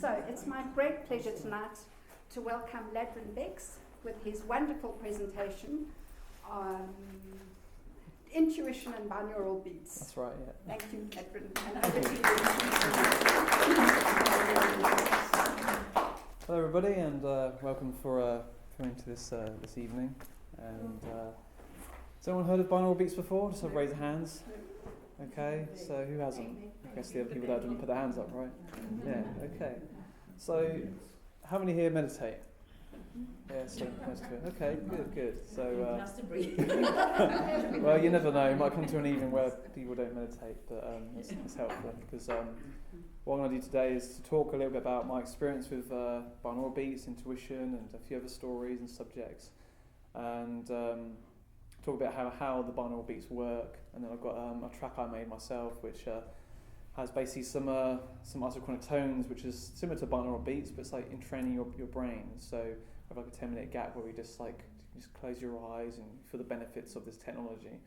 So it's my great pleasure tonight to welcome Ladrhyn Bexx with his wonderful presentation on intuition and binaural beats. That's right, yeah. Thank you, Ladrhyn. And over to you. Hello everybody, and welcome for coming to this evening. And has anyone heard of binaural beats before? Just raise your hands. Okay, so who hasn't? I guess the other people that didn't put their hands up, right? Yeah, okay. So, how many here meditate? Yeah, so most of it. Okay, good. So, well, you never know. You might come to an evening where people don't meditate, but it's helpful because what I'm going to do today is to talk a little bit about my experience with binaural beats, intuition, and a few other stories and subjects, and talk about how the binaural beats work. And then I've got a track I made myself, which has basically some isochronic tones, which is similar to binaural beats, but it's like in training your brain. So I have like a 10-minute gap where we just close your eyes and feel the benefits of this technology.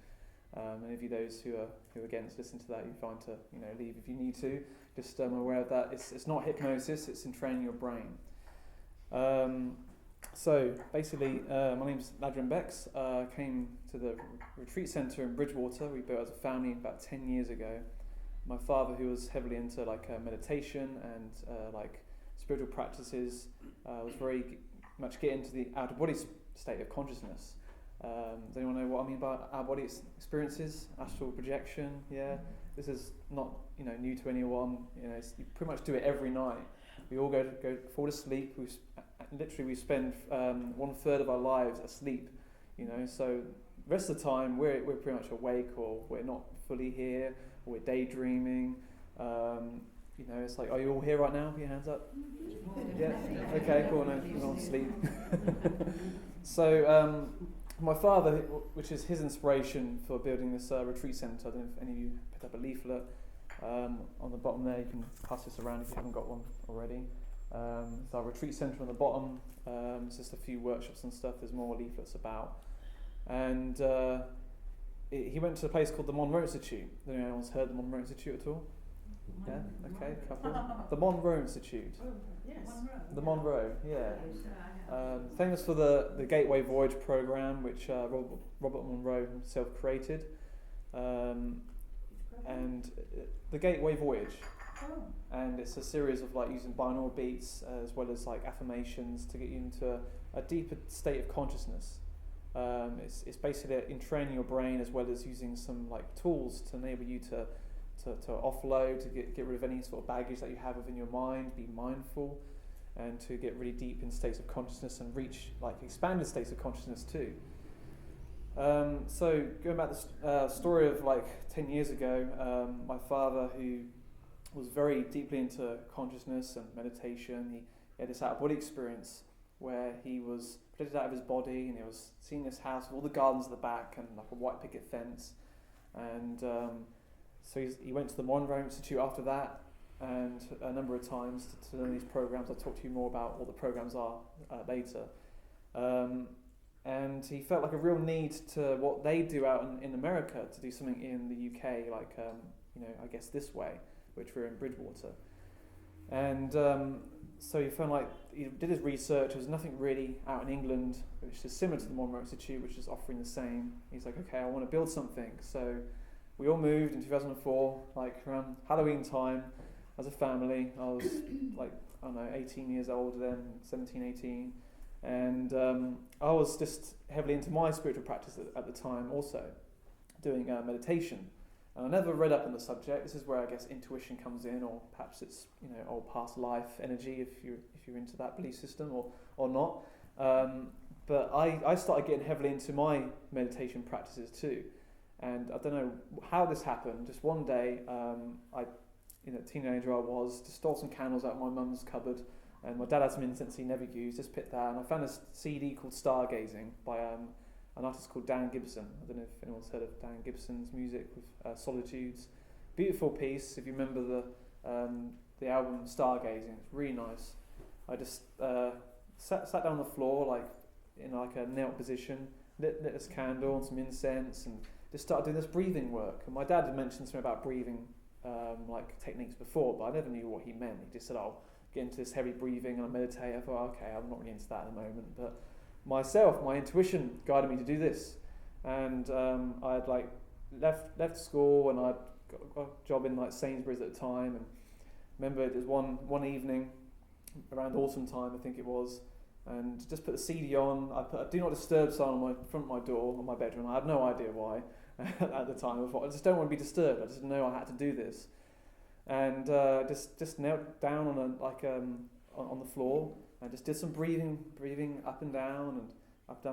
And if you those who are against, listen to that. You're fine to leave if you need to. Just aware of that. It's not hypnosis. It's in training your brain. So basically, my name's Ladrhyn Bexx. I came to the retreat centre in Bridgewater. We built as a family about 10 years ago. My father, who was heavily into meditation and spiritual practices, was very much getting into the out-of-body state of consciousness. Does anyone know what I mean by out-of-body experiences? Astral projection, yeah. This is not new to anyone. You pretty much do it every night. We all go fall asleep. We spend 1/3 of our lives asleep. So the rest of the time we're pretty much awake, or we're not fully here, or we're daydreaming. It's like, are you all here right now? Put your hands up. Yeah. Okay. Cool. No, you're not asleep. So my father, which is his inspiration for building this retreat centre. I don't know if any of you picked up a leaflet on the bottom there. You can pass this around if you haven't got one already. It's our retreat centre on the bottom. It's just a few workshops and stuff. There's more leaflets about. And he went to a place called the Monroe Institute. I don't know if anyone's heard of the Monroe Institute at all? Yeah? Okay, couple. The Monroe Institute. Yes. The Monroe, yeah. Famous for the Gateway Voyage program, which Robert Monroe himself created. And the Gateway Voyage. And it's a series of using binaural beats as well as affirmations to get you into a deeper state of consciousness. It's basically in training your brain as well as using some tools to enable you to offload, to get rid of any sort of baggage that you have within your mind, be mindful, and to get really deep in states of consciousness and reach expanded states of consciousness too. So going back to the story of 10 years ago, my father, who was very deeply into consciousness and meditation, he had this out-of-body experience where he was projected out of his body, and he was seeing this house with all the gardens at the back and a white picket fence. And so he went to the Monroe Institute after that, and a number of times to learn these programs. I'll talk to you more about what the programs are later. And he felt a real need to what they do out in America, to do something in the UK, I guess this way, which we're in Bridgewater. And so he found he did his research. There was nothing really out in England which is similar to the Monroe Institute, which is offering the same. He's like, okay, I want to build something. So we all moved in 2004, around Halloween time, as a family. I was 18 years old then, 17, 18. And I was just heavily into my spiritual practice at the time also, doing meditation. And I never read up on the subject. This is where I guess intuition comes in, or perhaps it's old past life energy if you're into that belief system or not. But I started getting heavily into my meditation practices too. And I don't know how this happened. Just one day, teenager I was, just stole some candles out of my mum's cupboard, and my dad had some incense he never used. Just picked that, and I found a CD called Stargazing by an artist called Dan Gibson. I don't know if anyone's heard of Dan Gibson's music with Solitudes. Beautiful piece. If you remember the album Stargazing, it's really nice. I just sat down on the floor in a knelt position, lit this candle and some incense, and just started doing this breathing work. And my dad had mentioned something about breathing techniques before, but I never knew what he meant. He just said, get into this heavy breathing and I meditate. I thought, okay, I'm not really into that at the moment, but my intuition guided me to do this. And I had like left school, and I'd got a job in like Sainsbury's at the time, and remember it was one evening around autumn time, I think it was, and just put the CD on. I put a do not disturb sign on my front of my door on my bedroom. I had no idea why at the time. I thought, I just don't want to be disturbed. I just know I had to do this, and just knelt down on the floor and just did some breathing up and down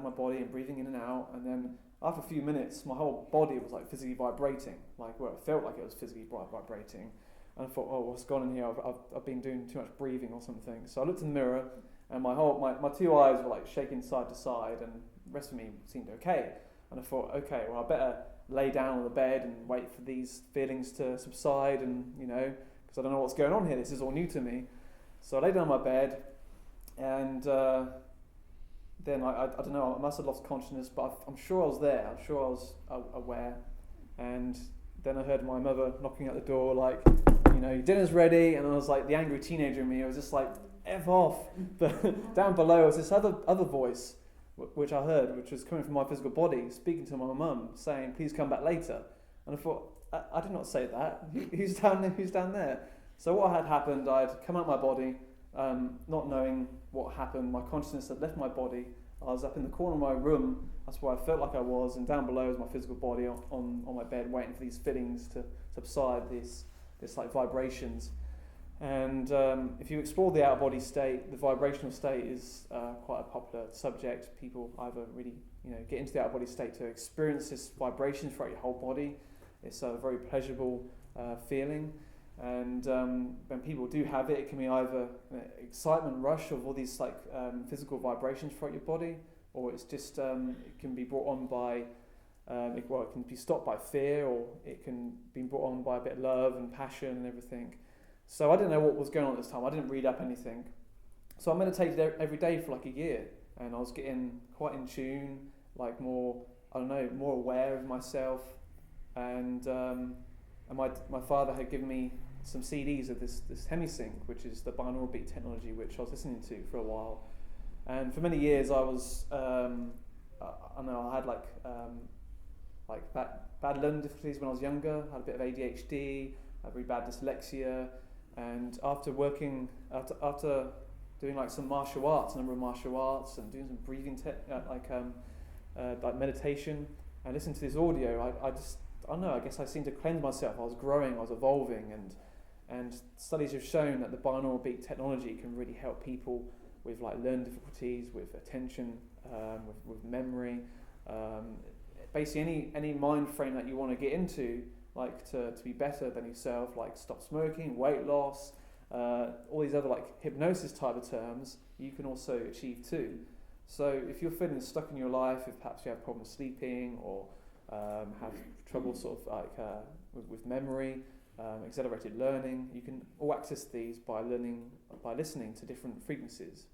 my body, and breathing in and out. And then after a few minutes, my whole body was like physically vibrating, like where it felt like it was physically vibrating. And I thought, oh, what's gone in here? I've been doing too much breathing or something. So I looked in the mirror, and my two eyes were like shaking side to side, and the rest of me seemed okay. And I thought, okay, well, I better lay down on the bed and wait for these feelings to subside, and because I don't know what's going on here. This is all new to me. So I lay down on my bed, and then I don't know, I must have lost consciousness, but I'm sure I was there. I'm sure I was aware. And then I heard my mother knocking at the door, like, your dinner's ready. And I was like, the angry teenager in me, I was just like, F off. But down below was this other voice, which I heard, which was coming from my physical body, speaking to my mum, saying, please come back later. And I thought, I did not say that. Who's down there? Who's down there? So what had happened, I'd come out my body, not knowing what happened. My consciousness had left my body. I was up in the corner of my room. That's where I felt like I was, and down below is my physical body on my bed, waiting for these feelings to subside, this like vibrations. And if you explore the out of body state, the vibrational state is quite a popular subject. People either really get into the out of body state to experience this vibration throughout your whole body. It's a very pleasurable feeling. And when people do have it, it can be either an excitement rush of all these like physical vibrations throughout your body, or it's just it can be brought on by it can be stopped by fear, or it can be brought on by a bit of love and passion and everything. So I didn't know what was going on at this time. I didn't read up anything. So I meditated every day for like a year, and I was getting quite in tune, like more aware of myself. And my father had given me some CDs of this Hemi-Sync, which is the binaural beat technology, which I was listening to for a while. And for many years I was, I had bad learning difficulties when I was younger. I had a bit of ADHD, I had really bad dyslexia, and after doing like some martial arts, a number of martial arts, and doing some breathing like meditation, and listening to this audio, I guess I seemed to cleanse myself. I was growing, I was evolving, and studies have shown that the binaural beat technology can really help people with like learning difficulties, with attention, with memory, basically any mind frame that you want to get into, like to be better than yourself, like stop smoking, weight loss, all these other like hypnosis type of terms, you can also achieve too. So if you're feeling stuck in your life, if perhaps you have problems sleeping, or have trouble sort of like with memory, accelerated learning, you can all access these by listening to different frequencies.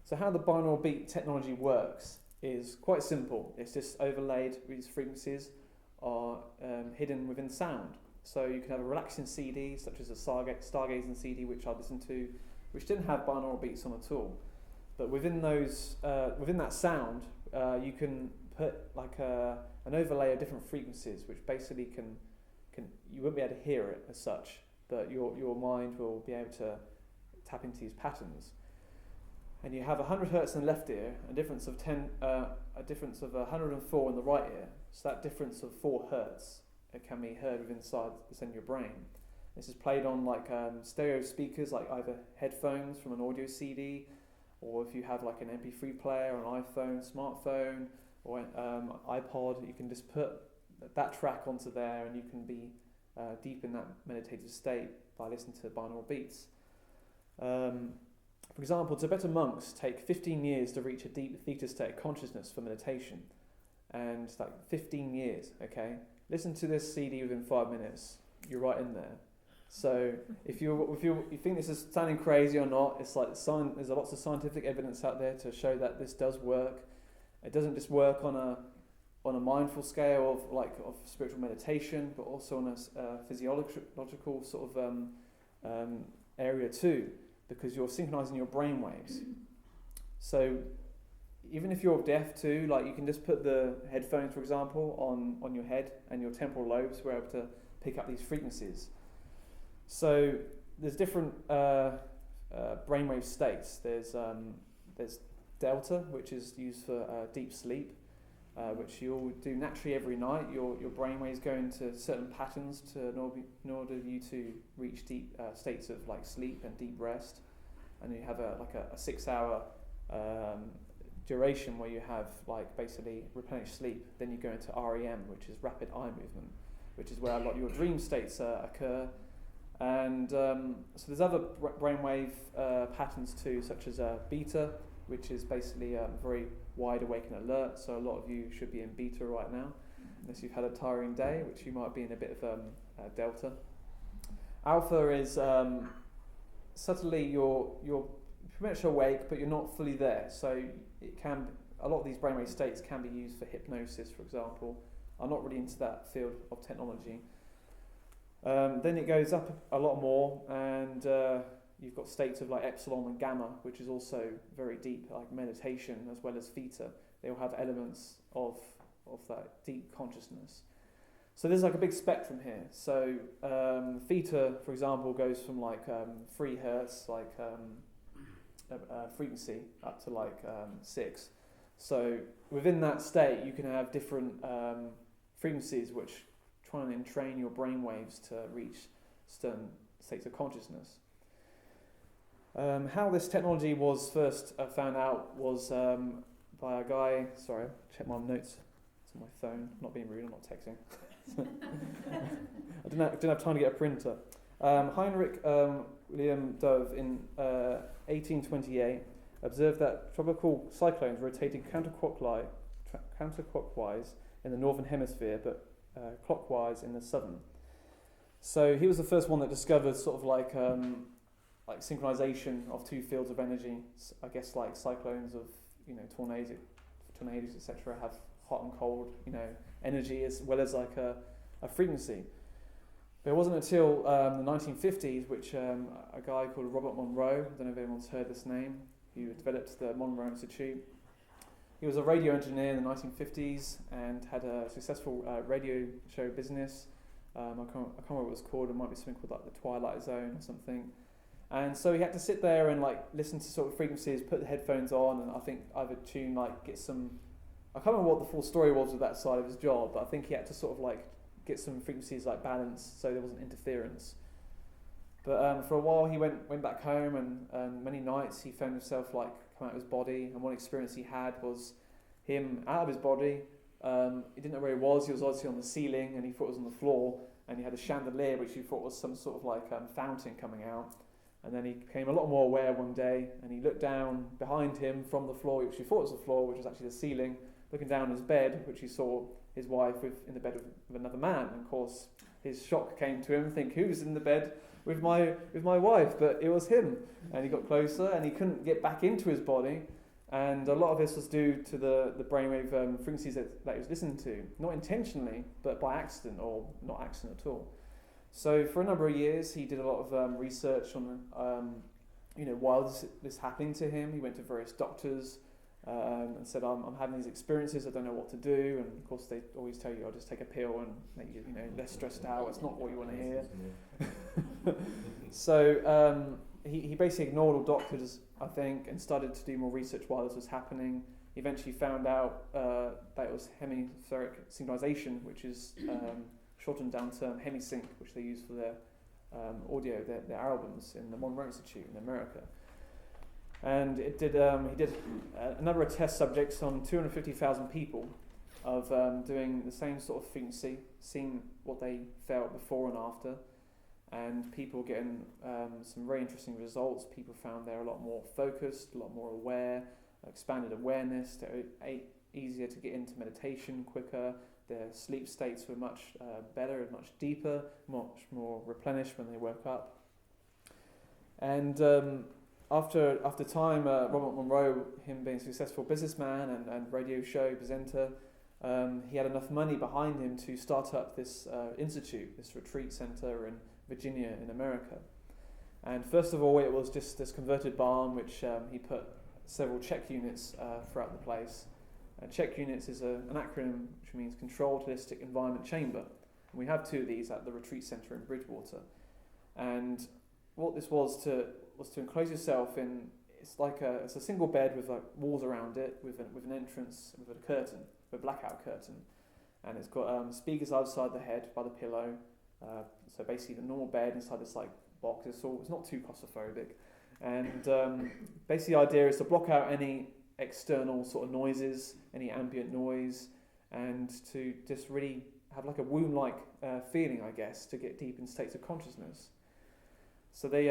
So how the binaural beat technology works is quite simple. It's just overlaid. These frequencies are hidden within sound. So you can have a relaxing CD, such as a stargazing CD, which I listened to, which didn't have binaural beats on at all. But within that sound, you can put like an overlay of different frequencies, which basically can you won't be able to hear it as such, but your mind will be able to tap into these patterns. And you have 100 hertz in the left ear, a difference of 104 in the right ear. So that difference of 4 hertz can be heard inside your brain. This is played on like stereo speakers, like either headphones from an audio CD, or if you have like an MP3 player, an iPhone, smartphone, or iPod, you can just put that track onto there, and you can be deep in that meditative state by listening to binaural beats. For example, Tibetan monks take 15 years to reach a deep theta state of consciousness for meditation, and like 15 years. Okay, listen to this CD within 5 minutes, you're right in there. So if you think this is sounding crazy or not, it's like there's lots of scientific evidence out there to show that this does work. It doesn't just work on a mindful scale of spiritual meditation, but also on a physiological sort of area too. because you're synchronizing your brain waves. So even if you're deaf too, like you can just put the headphones, for example, on your head, and your temporal lobes were able to pick up these frequencies. So there's different brainwave states. There's delta, which is used for deep sleep, which you'll do naturally every night. Your brainwaves go into certain patterns in order you to reach deep states of like sleep and deep rest. And you have a 6-hour duration where you have like basically replenished sleep. Then you go into REM, which is rapid eye movement, which is where a lot of your dream states occur. And so there's other brainwave patterns too, such as beta, which is basically very wide awake and alert. So a lot of you should be in beta right now, unless you've had a tiring day, which you might be in a bit of delta. Alpha is subtly you're pretty much awake, but you're not fully there. So a lot of these brainwave states can be used for hypnosis, for example. I'm not really into that field of technology. Then it goes up a lot more, and you've got states of like epsilon and gamma, which is also very deep, like meditation, as well as theta. They all have elements of that deep consciousness. So there's like a big spectrum here. So theta, for example, goes from like 3 hertz, like frequency, up to like 6. So within that state, you can have different frequencies which try and entrain your brain waves to reach certain states of consciousness. How this technology was first found out was by a guy. Sorry, check my notes. It's on my phone. I'm not being rude. I'm not texting. I didn't have time to get a printer. Heinrich Wilhelm Dove in 1828 observed that tropical cyclones rotating counterclockwise in the northern hemisphere, but clockwise in the southern. So he was the first one that discovered sort of like synchronization of two fields of energy. I guess like cyclones of tornadoes, etc. have hot and cold energy as well as like a frequency. But it wasn't until the 1950s, which a guy called Robert Monroe, I don't know if anyone's heard this name, who developed the Monroe Institute. He was a radio engineer in the 1950s and had a successful radio show business. I can't remember what it was called. It might be something called like the Twilight Zone or something. And so he had to sit there and like listen to sort of frequencies, put the headphones on, and I think either tune like get some. I can't remember what the full story was with that side of his job, but I think he had to sort of like get some frequencies like balanced so there wasn't interference. But for a while he went back home, and many nights he found himself like come out of his body. And one experience he had was him out of his body. He didn't know where he was. He was obviously on the ceiling, and he thought it was on the floor. And he had a chandelier which he thought was some sort of like fountain coming out. And then he became a lot more aware one day, and he looked down behind him from the floor, which he thought was the floor, which was actually the ceiling, looking down his bed, which he saw his wife in the bed with another man. And of course, his shock came to him, think, who's in the bed with my wife? But it was him. And he got closer, and he couldn't get back into his body. And a lot of this was due to the brainwave frequencies that he was listening to, not intentionally, but by accident, or not accident at all. So for a number of years, he did a lot of research on, why this happening to him. He went to various doctors and said, I'm having these experiences, I don't know what to do. And of course, they always tell you, just take a pill and make you, less stressed out. It's not what you want to hear. So he basically ignored all doctors, I think, and started to do more research while this was happening. He eventually found out that it was Hemi-Sync synchronization, which is shortened down term Hemi-Sync, which they use for their audio, their albums in the Monroe Institute in America. And he did a number of test subjects on 250,000 people of doing the same sort of frequency, seeing what they felt before and after. And people getting some very interesting results. People found they're a lot more focused, a lot more aware, expanded awareness, they're easier to get into meditation quicker. Their sleep states were much better and much deeper, much more replenished when they woke up. And after time, Robert Monroe, him being a successful businessman and radio show presenter, he had enough money behind him to start up this institute, this retreat center in Virginia in America. And first of all, it was just this converted barn, which he put several check units throughout the place. Check units is an acronym which means Controlled Holistic Environment Chamber. And we have 2 of these at the retreat centre in Bridgewater. And what this was to enclose yourself in. It's a single bed with like walls around it, with an entrance, with a curtain, a blackout curtain, and it's got speakers outside the head by the pillow. So basically, the normal bed inside this like box. It's not too claustrophobic, and basically the idea is to block out any external sort of noises, any ambient noise, and to just really have like a womb-like feeling, I guess, to get deep in states of consciousness. So they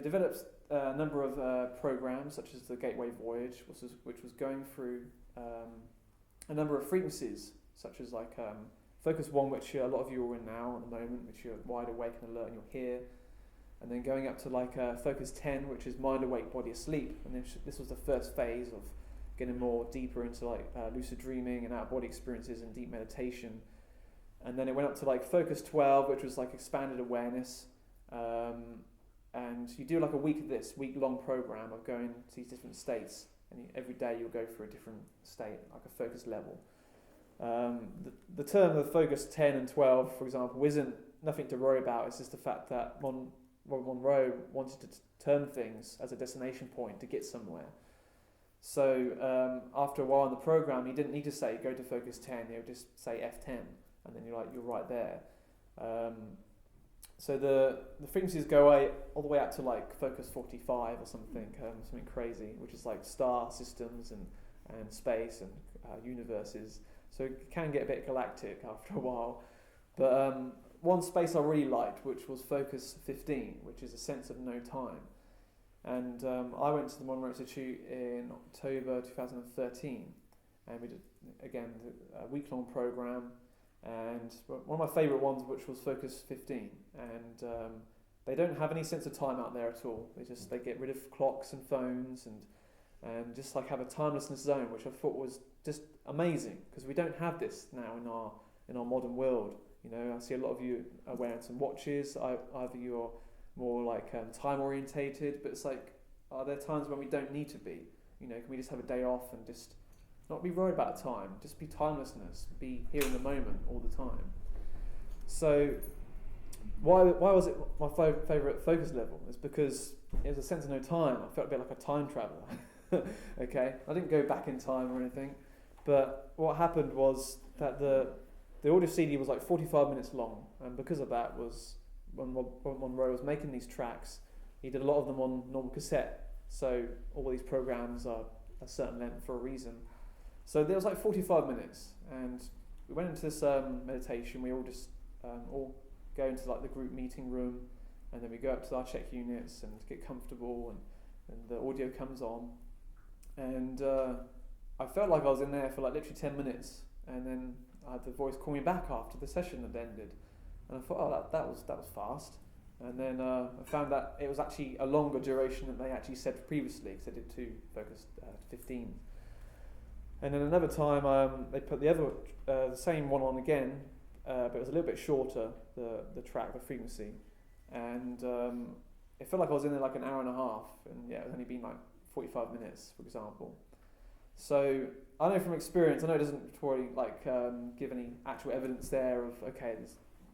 developed a number of programs, such as the Gateway Voyage, which was going through a number of frequencies, such as like Focus 1, which a lot of you are in now at the moment, which you're wide awake and alert and you're here, and then going up to like Focus 10, which is mind awake, body asleep, and this was the first phase of getting more deeper into like lucid dreaming and out-of-body experiences and deep meditation. And then it went up to like Focus 12, which was like expanded awareness. And you do like a week-long program of going to these different states, and every day you'll go through a different state, like a focus level. The term of Focus 10 and 12, for example, isn't nothing to worry about. It's just the fact that Monroe wanted to term things as a destination point to get somewhere. So after a while in the program, he didn't need to say go to Focus 10. He would just say F10, and then you're right there. So the frequencies go all the way up to like Focus 45 or something crazy, which is like star systems and space and universes. So it can get a bit galactic after a while. But one space I really liked, which was Focus 15, which is a sense of no time. And I went to the Monroe Institute in October 2013, and we did, again, a week-long program. And one of my favourite ones, which was Focus 15, and they don't have any sense of time out there at all. They get rid of clocks and phones and just like have a timelessness zone, which I thought was just amazing, because we don't have this now in our modern world. You know, I see a lot of you are wearing some watches. Either you're more like time orientated, but it's like, are there times when we don't need to be? You know, can we just have a day off and just not be worried about time, just be timelessness, be here in the moment all the time. So why was it my favourite focus level? It's because it was a sense of no time. I felt a bit like a time traveller. Okay, I didn't go back in time or anything, but what happened was that the audio CD was like 45 minutes long, and because of that was when Monroe was making these tracks, he did a lot of them on normal cassette. So all these programs are a certain length for a reason. So there was like 45 minutes, and we went into this meditation. We all just all go into like the group meeting room, and then we go up to our check units and get comfortable, and the audio comes on, and I felt like I was in there for like literally 10 minutes, and then I had the voice call me back after the session had ended, and I thought, oh, that was fast. And then I found that it was actually a longer duration than they actually said previously, because they did 2 Focus 15. And then another time they put the same one on again, but it was a little bit shorter, the track, the frequency, and it felt like I was in there like an hour and a half, and yeah, it was only been like 45 minutes, for example. So I know from experience, I know it doesn't probably like give any actual evidence there of, okay,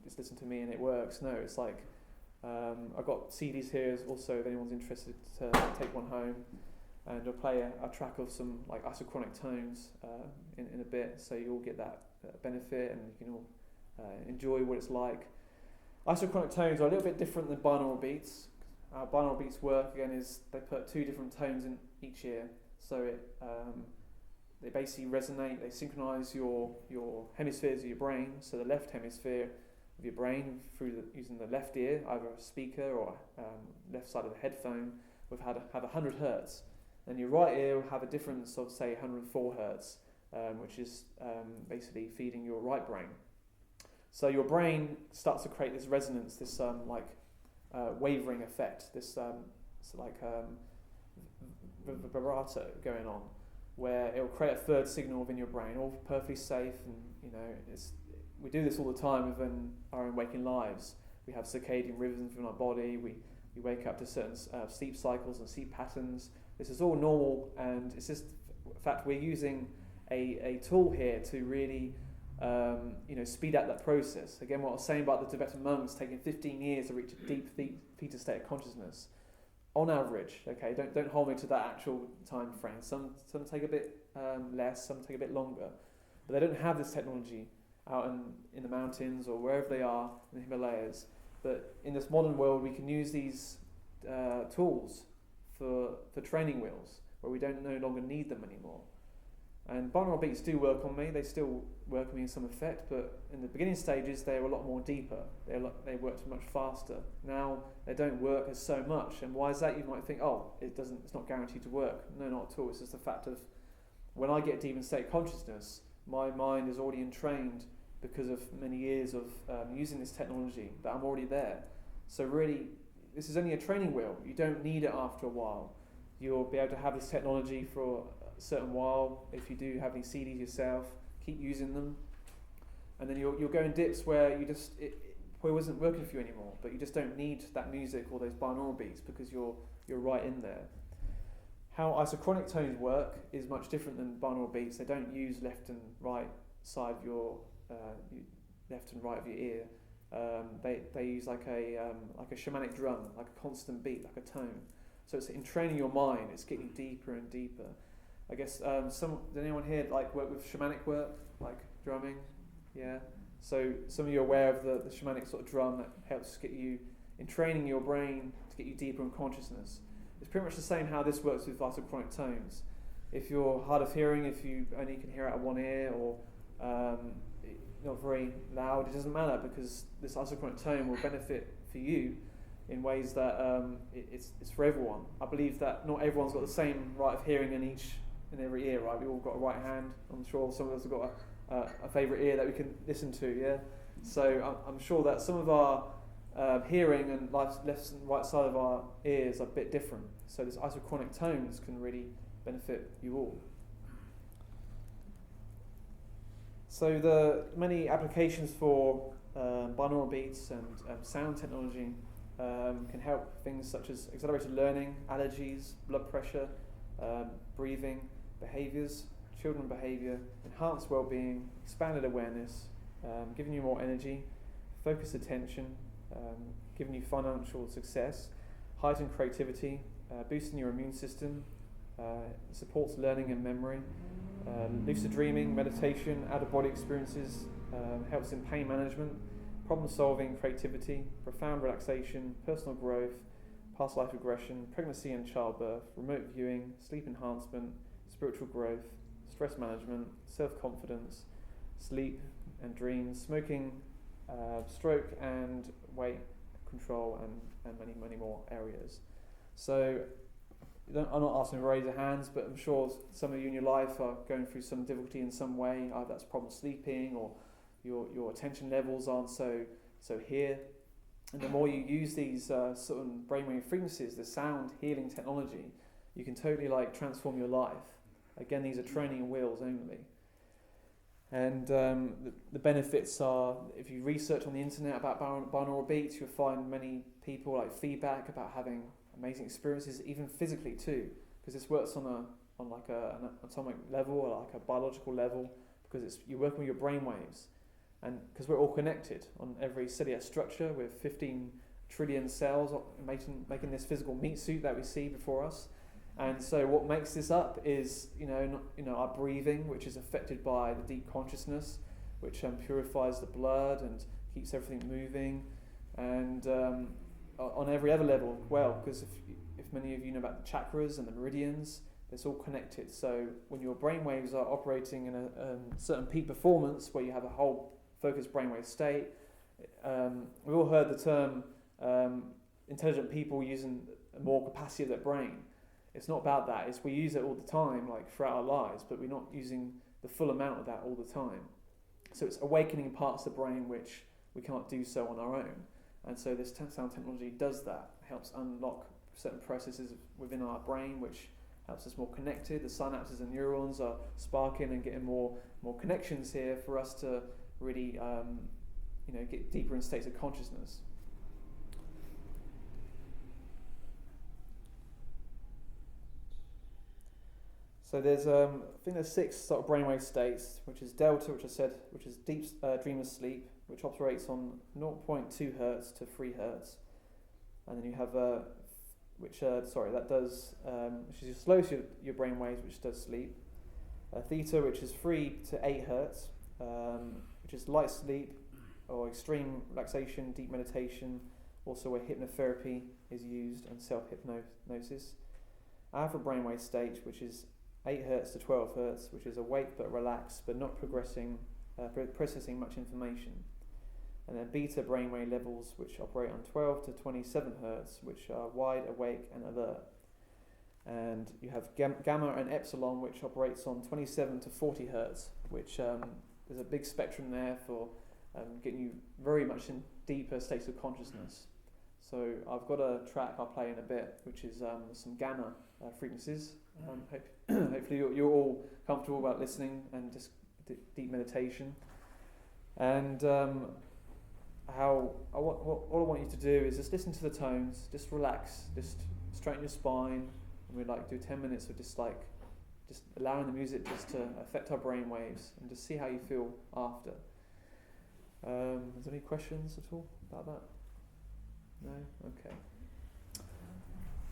just listen to me and it works. No, it's like I've got CDs here also if anyone's interested to take one home. And I'll play a track of some like isochronic tones in a bit, so you'll get that benefit, and you can all enjoy what it's like. Isochronic tones are a little bit different than binaural beats. How binaural beats work again is they put 2 different tones in each ear, so they basically resonate. They synchronise your hemispheres of your brain. So the left hemisphere of your brain using the left ear, either a speaker or left side of the headphone, would have 100 hertz. Then your right ear will have a difference of, say, 104 hertz, which is basically feeding your right brain. So your brain starts to create this resonance, this wavering effect, this vibrato going on, where it will create a third signal within your brain, all perfectly safe. And you know, we do this all the time within our own waking lives. We have circadian rhythms within our body. We you wake up to certain sleep cycles and sleep patterns. This is all normal, and it's just, in fact, we're using a tool here to really speed up that process. Again, what I was saying about the Tibetan monks taking 15 years to reach a deep theta state of consciousness, on average. Okay, don't hold me to that actual time frame. Some take a bit less, some take a bit longer, but they don't have this technology out in the mountains or wherever they are in the Himalayas. But in this modern world, we can use these tools for training wheels, where we don't no longer need them anymore. And binaural beats do work on me. They still work on me in some effect, but in the beginning stages, they were a lot more deeper. They worked much faster. Now they don't work as so much. And why is that? You might think, it's not guaranteed to work. No, not at all. It's just the fact of when I get deep in state consciousness, my mind is already entrained because of many years of using this technology, that I'm already there. So really, this is only a training wheel. You don't need it after a while. You'll be able to have this technology for a certain while. If you do have any CDs yourself, keep using them. And then you'll go in dips where it wasn't working for you anymore, but you just don't need that music or those binaural beats because you're right in there. How isochronic tones work is much different than binaural beats. They don't use left and right side of your left and right of your ear. They use like a shamanic drum, like a constant beat, like a tone. So it's in training your mind. It's getting deeper and deeper. I guess does anyone here work with shamanic work, like drumming? Yeah. So some of you are aware of the shamanic sort of drum that helps get you in training your brain to get you deeper in consciousness. It's pretty much the same how this works with isochronic tones. If you're hard of hearing, if you only can hear out of one ear, or not very loud, it doesn't matter, because this isochronic tone will benefit for you in ways that it's for everyone. I believe that not everyone's got the same right of hearing in every ear, right? We've all got a right hand. I'm sure some of us have got a favourite ear that we can listen to, yeah? So I'm sure that some of our hearing and left and right side of our ears are a bit different. So this isochronic tones can really benefit you all. So the many applications for binaural beats and sound technology can help things such as accelerated learning, allergies, blood pressure, breathing, behaviours, children behaviour, enhanced well-being, expanded awareness, giving you more energy, focused attention, giving you financial success, heightened creativity, boosting your immune system, supports learning and memory, lucid dreaming, meditation, out-of-body experiences, helps in pain management, problem-solving, creativity, profound relaxation, personal growth, past life regression, pregnancy and childbirth, remote viewing, sleep enhancement, spiritual growth, stress management, self-confidence, sleep and dreams, smoking, stroke and weight control, and many, many more areas. So I'm not asking to raise your hands, but I'm sure some of you in your life are going through some difficulty in some way. Either that's problem sleeping, or your attention levels aren't so here. And the more you use these certain brainwave frequencies, the sound healing technology, you can totally transform your life. Again, these are training wheels only. And the benefits are, if you research on the internet about binaural beats, you'll find many people feedback about having amazing experiences, even physically too, because this works on an atomic level, or like a biological level, because you're working with your brain waves, and because we're all connected on every cellular structure with 15 trillion cells making this physical meat suit that we see before us. And so what makes this up is our breathing, which is affected by the deep consciousness, which purifies the blood and keeps everything moving, and on every other level as well, because if many of you know about the chakras and the meridians, it's all connected. So when your brainwaves are operating in a certain peak performance, where you have a whole focused brainwave state, we've all heard the term intelligent people using more capacity of their brain. It's not about that. It's we use it all the time, throughout our lives, but we're not using the full amount of that all the time. So it's awakening parts of the brain which we can't do so on our own. And so this sound technology does that. It helps unlock certain processes within our brain, which helps us more connected. The synapses and neurons are sparking and getting more connections here for us to really get deeper in states of consciousness. So there's I think there's 6 sort of brainwave states, which is delta, which I said, which is deep dreamless sleep, which operates on 0.2 hertz to 3 hertz, and then you have which is slow to your brain waves, which does sleep. Theta, which is 3 to 8 hertz, which is light sleep or extreme relaxation, deep meditation, also where hypnotherapy is used and self-hypnosis. Alpha brainwave stage, which is 8 hertz to 12 hertz, which is awake but relaxed but not processing much information. And then beta brainwave levels, which operate on 12 to 27 hertz, which are wide awake and alert. And you have gamma and epsilon, which operates on 27 to 40 hertz, which there's a big spectrum there for getting you very much in deeper states of consciousness. So I've got a track I'll play in a bit, which is some gamma frequencies. Hopefully you're all comfortable about listening and just deep meditation. And all I want you to do is just listen to the tones, just relax, just straighten your spine, and we do 10 minutes of just allowing the music just to affect our brain waves and just see how you feel after. Is there any questions at all about that? No? Okay.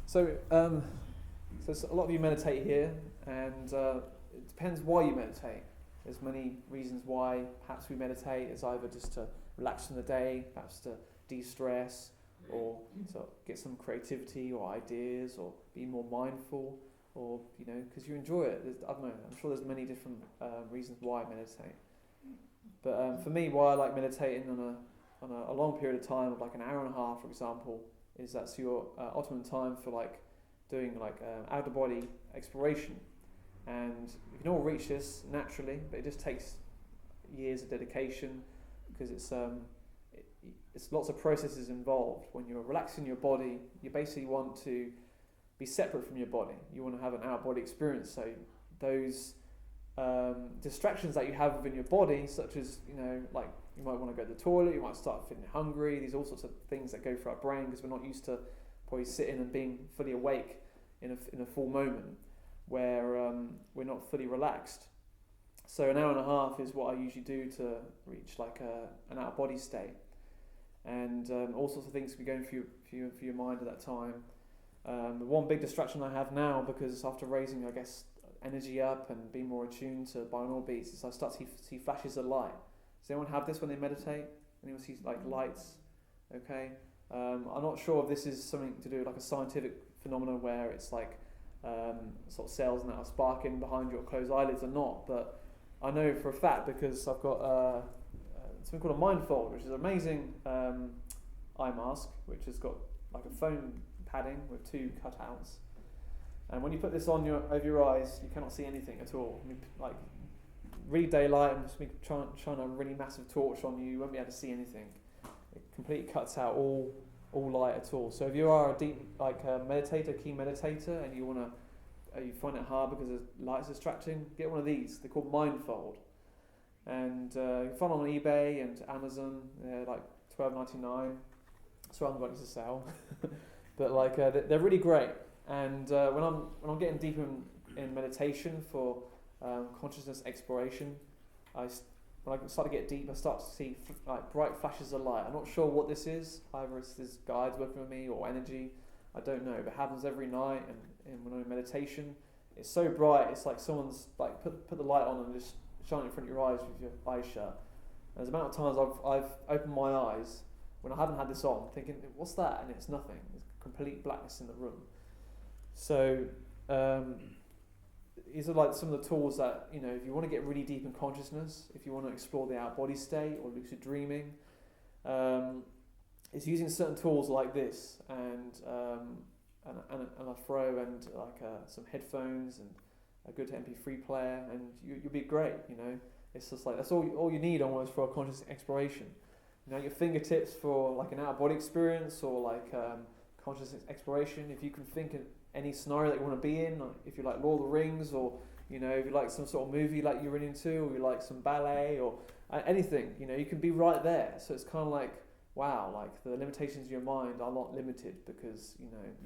So, a lot of you meditate here, and it depends why you meditate. There's many reasons why perhaps we meditate. It's either just to relax from the day, perhaps to de-stress, or to get some creativity or ideas, or be more mindful, or because you enjoy it. I don't know. I'm sure there's many different reasons why I meditate. But for me, why I like meditating on a long period of time, of an hour and a half, for example, is that's your optimum time for doing out of body exploration. And you can all reach this naturally, but it just takes years of dedication, because it's lots of processes involved. When you're relaxing your body, you basically want to be separate from your body. You want to have an out-of-body experience. So those distractions that you have within your body, such as you might want to go to the toilet, you might start feeling hungry. These all sorts of things that go through our brain because we're not used to probably sitting and being fully awake in a full moment where we're not fully relaxed. So an hour and a half is what I usually do to reach an out-of-body state, and all sorts of things can be going through your mind at that time. The one big distraction I have now, because after raising, I guess, energy up and being more attuned to binaural beats, is I start to see flashes of light. Does anyone have this when they meditate? Anyone see lights? Okay. I'm not sure if this is something to do with a scientific phenomenon where it's sort of cells that are sparking behind your closed eyelids or not, but I know for a fact because I've got something called a Mindfold, which is an amazing eye mask, which has got a foam padding with 2 cutouts, and when you put this on over your eyes, you cannot see anything at all. Really daylight and just shine a really massive torch on you, you won't be able to see anything. It completely cuts out all light at all. So if you are a deep keen meditator, and you find it hard because the light's distracting, get one of these. They're called Mindfold, and you can find them on eBay and Amazon. They're $12.99. So I haven't got any to sell, but they're really great. And when I'm getting deep in meditation for consciousness exploration, when I start to get deep, I start to see bright flashes of light. I'm not sure what this is. Either it's this guides working with me or energy. I don't know. But it happens every night, and when I'm in meditation, it's so bright. It's like someone's put the light on and just shine it in front of your eyes with your eyes shut. And there's the amount of times I've opened my eyes when I haven't had this on, thinking, "What's that?" And it's nothing. There's complete blackness in the room. So these are some of the tools that, if you want to get really deep in consciousness, if you want to explore the out-body state or lucid dreaming, it's using certain tools like this and a throw and some headphones and a good MP3 player, and you'll be great. It's just that's all you need almost for a conscious exploration. Your fingertips for an out-of-body experience or conscious exploration. If you can think of any scenario that you want to be in, if you like Lord of the Rings, or if you like some sort of movie you're really into, or you like some ballet or anything, you can be right there. So it's kind of wow, the limitations of your mind are not limited, because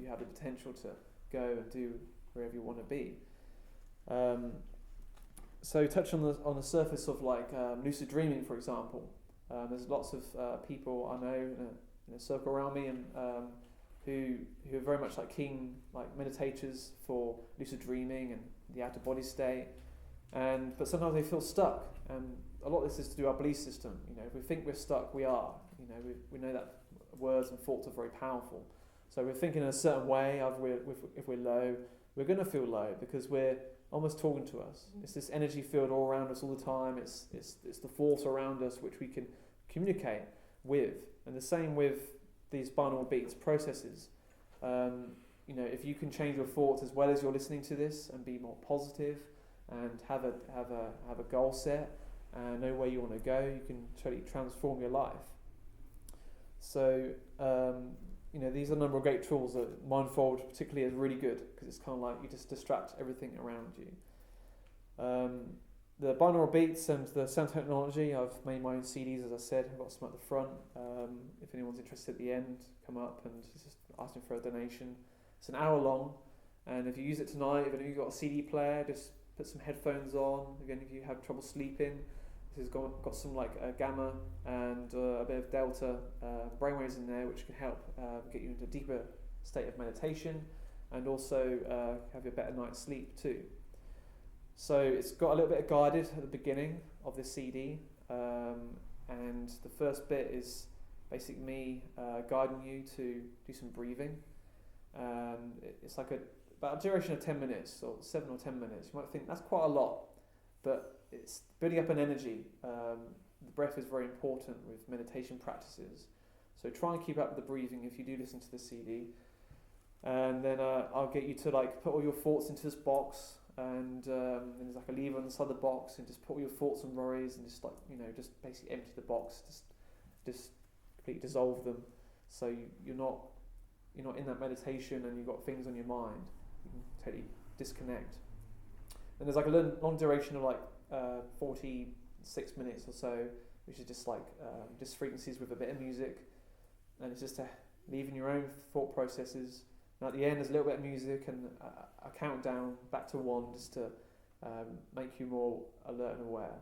you have the potential to go and do wherever you want to be. So touch on the surface of like lucid dreaming, for example. There's lots of people I know in a circle around me, and who are very much like keen like meditators for lucid dreaming and the out of body state, but sometimes they feel stuck, and a lot of this is to do with our belief system. You know, if we think we're stuck, we are. You know, we know that words and thoughts are very powerful. So we're thinking in a certain way. If we're low, we're going to feel low because we're almost talking to us. It's this energy field all around us all the time. It's the force around us which we can communicate with. And the same with these binaural beats processes. You know, if you can change your thoughts as well as you're listening to this and be more positive and have a goal set and know where you want to go, you can totally transform your life. So you know, these are a number of great tools that Mindfold particularly is really good, because it's kind of like you just distract everything around you. The binaural beats and the sound technology, I've made my own CDs, as I said. I've got some at the front. If anyone's interested at the end, come up and just ask them for a donation. It's an hour long, and if you use it tonight, if you've got a CD player, just put some headphones on. Again, if you have trouble sleeping, this has got some like gamma and a bit of delta brainwaves in there, which can help get you into a deeper state of meditation, and also have you a better night's sleep too. So it's got a little bit of guided at the beginning of this CD, and the first bit is basically me guiding you to do some breathing. It's like about a duration of 10 minutes, or 7 or 10 minutes. You might think that's quite a lot, but it's building up an energy. The breath is very important with meditation practices, so try and keep up with the breathing if you do listen to the CD. And then I'll get you to like put all your thoughts into this box, and there's like a lever on the side of the box, and just put all your thoughts and worries, and just like, you know, just basically empty the box, just completely dissolve them. So you're not in that meditation and you've got things on your mind. You can totally disconnect. And there's like a long duration of like 46 minutes or so, which is just like just frequencies with a bit of music, and it's just leaving your own thought processes. And at the end, there's a little bit of music and a countdown back to 1, just to make you more alert and aware.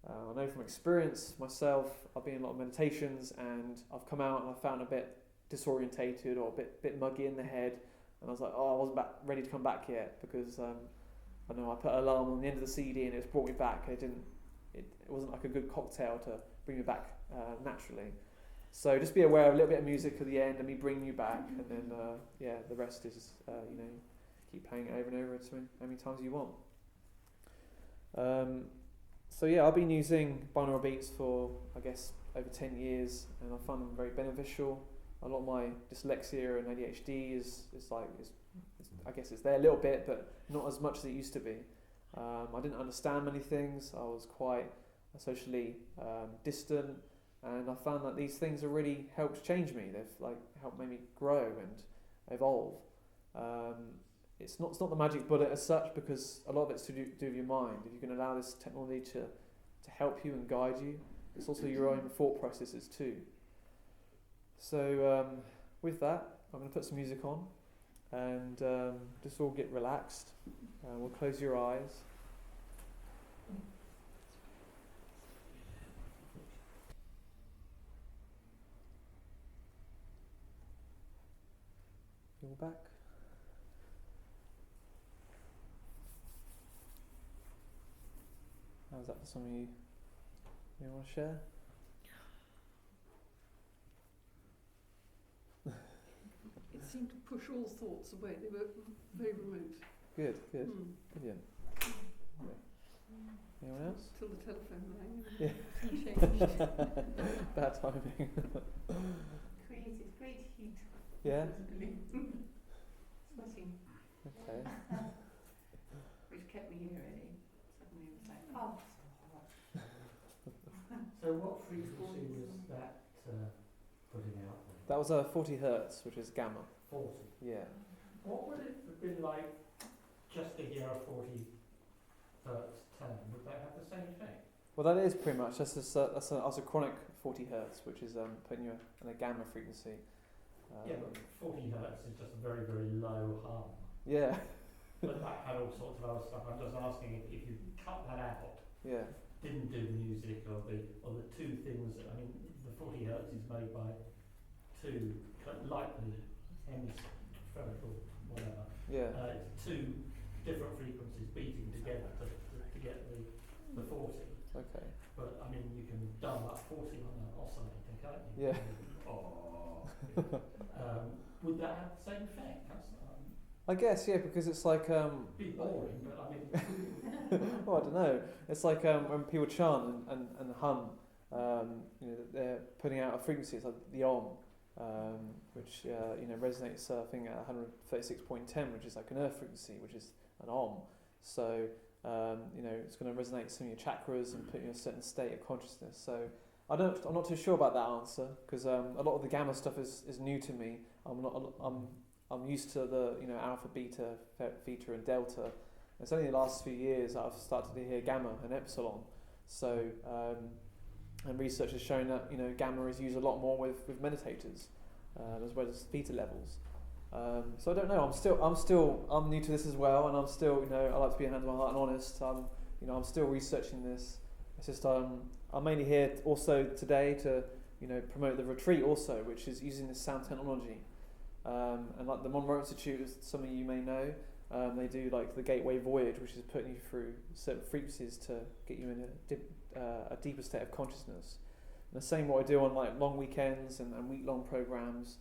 I know from experience myself, I've been in a lot of meditations, and I've come out and I found a bit disorientated or a bit muggy in the head, and I was like, I wasn't ready to come back yet, because I know I put an alarm on the end of the CD and it's brought me back. It wasn't like a good cocktail to bring me back naturally. So just be aware of a little bit of music at the end and me bringing you back, and then the rest is keep playing it over and over how many times you want. So yeah, I've been using binaural beats for I guess over 10 years, and I find them very beneficial. A lot of my dyslexia and ADHD is I guess it's there a little bit, but not as much as it used to be. I didn't understand many things. I was quite socially distant, and I found that these things have really helped change me. They've like helped me grow and evolve. It's not the magic bullet as such, because a lot of it's to do with your mind. If you can allow this technology to help you and guide you, it's also your own thought processes too. So with that, I'm going to put some music on, and just all get relaxed. We'll close your eyes. You're back. How's that for some of you? You want to share? It seemed to push all thoughts away. They were very remote. Good. Brilliant. Okay. Anyone else? Till the telephone rang. Yeah. And changed. Bad timing. Created great heat. Yeah? Sweating. Okay. Which kept me here really. Suddenly it was like, oh, So what frequency was that putting out then? That was 40 hertz, which is gamma. 40. Yeah. What would it have been like just to hear a 40 hertz tone? Would that have the same effect? Well, that is pretty much. That's an isochronic 40 hertz, which is putting you in a gamma frequency. Yeah, but 40 hertz is just a very, very low hum. Yeah. but that had all sorts of other stuff. I'm just asking if you cut that out, Yeah. didn't do the music or the two things. I mean, the 40 hertz is made by two lightly hemispherical, whatever. Yeah. It's two different frequencies beating together to get the 40. Okay. But I mean, you can dial up 40 on an oscillator, can't you? Yeah. Oh. Would that have the same effect? I guess, yeah, because it's like Be boring, but I mean. well, I don't know. It's like when people chant and hum, they're putting out a frequency. It's like the Om, which resonates. I think at 136.10, which is like an Earth frequency, which is an Om. So it's going to resonate some of your chakras and put you in a certain state of consciousness. So I'm not too sure about that answer because a lot of the gamma stuff is new to me. I'm used to the alpha, beta, theta, and delta. It's only the last few years that I've started to hear gamma and epsilon. So and research has shown that gamma is used a lot more with meditators as well as theta levels. So I don't know. I'm new to this as well, and I'm still I like to be hands on my heart and honest. I'm still researching this. It's just I'm mainly here also today to promote the retreat also, which is using this sound technology. And like the Monroe Institute, as some of you may know, they do like the Gateway Voyage, which is putting you through certain frequencies to get you in a deeper state of consciousness. And the same what I do on like long weekends and week-long programs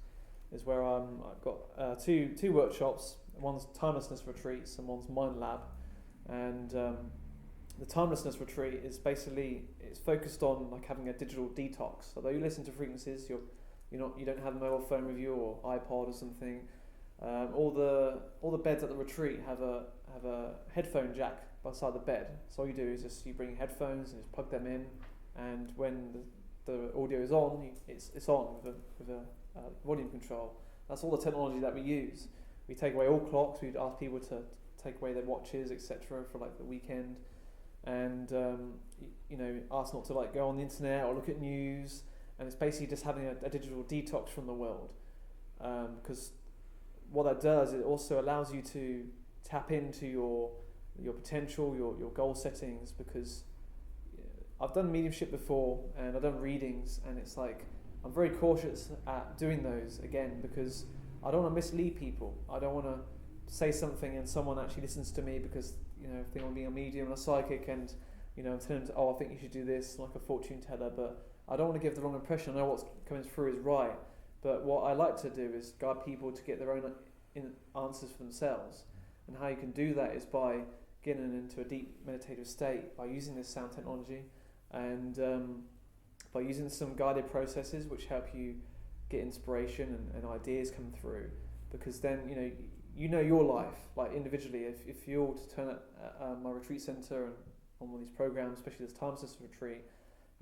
is where I've got two workshops. One's timelessness retreats and one's mind lab. And the timelessness retreat is basically it's focused on like having a digital detox. Although you listen to frequencies, you don't have a mobile phone with you or iPod or something. All the beds at the retreat have a headphone jack beside the bed. So all you do is you bring headphones and just plug them in, and when the audio is on, it's on with a volume control. That's all the technology that we use. We take away all clocks. We ask people to take away their watches, etc., for like the weekend, and ask not to like go on the internet or look at news. And it's basically just having a digital detox from the world, because what that does, it also allows you to tap into your potential, your goal settings. Because I've done mediumship before and I've done readings, and it's like I'm very cautious at doing those again because I don't want to mislead people. I don't want to say something and someone actually listens to me because if they want to be a medium and a psychic and in terms of, I think you should do this like a fortune teller, but I don't want to give the wrong impression. I know what's coming through is right, but what I like to do is guide people to get their own answers for themselves. And how you can do that is by getting into a deep meditative state, by using this sound technology, and by using some guided processes which help you get inspiration and ideas come through. Because then your life, like individually. If you all to turn at my retreat centre and on one of these programs, especially this timelessness retreat,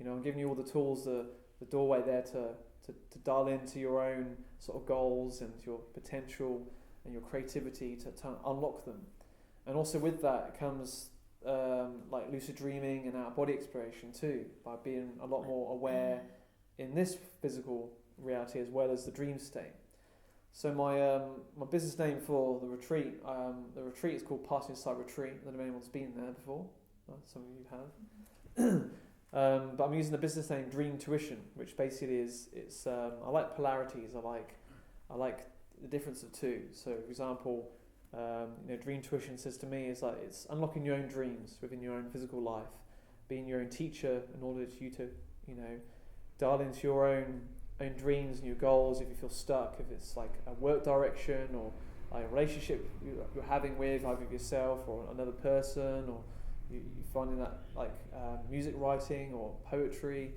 I'm giving you all the tools, the doorway there to dial into your own sort of goals and your potential and your creativity to unlock them. And also with that comes like lucid dreaming and out-of-body exploration too, by being a lot more aware in this physical reality as well as the dream state. So my business name for the retreat is called Party Insight Retreat. I don't know if anyone's been there before. Some of you have. But I'm using the business name Dream Tuition, which basically is I like polarities. I like the difference of two. So, for example, Dream Tuition says to me is like it's unlocking your own dreams within your own physical life, being your own teacher in order for you to dial into your own dreams and your goals. If you feel stuck, if it's like a work direction or like a relationship you're having with either yourself or another person, or you finding that like music writing or poetry,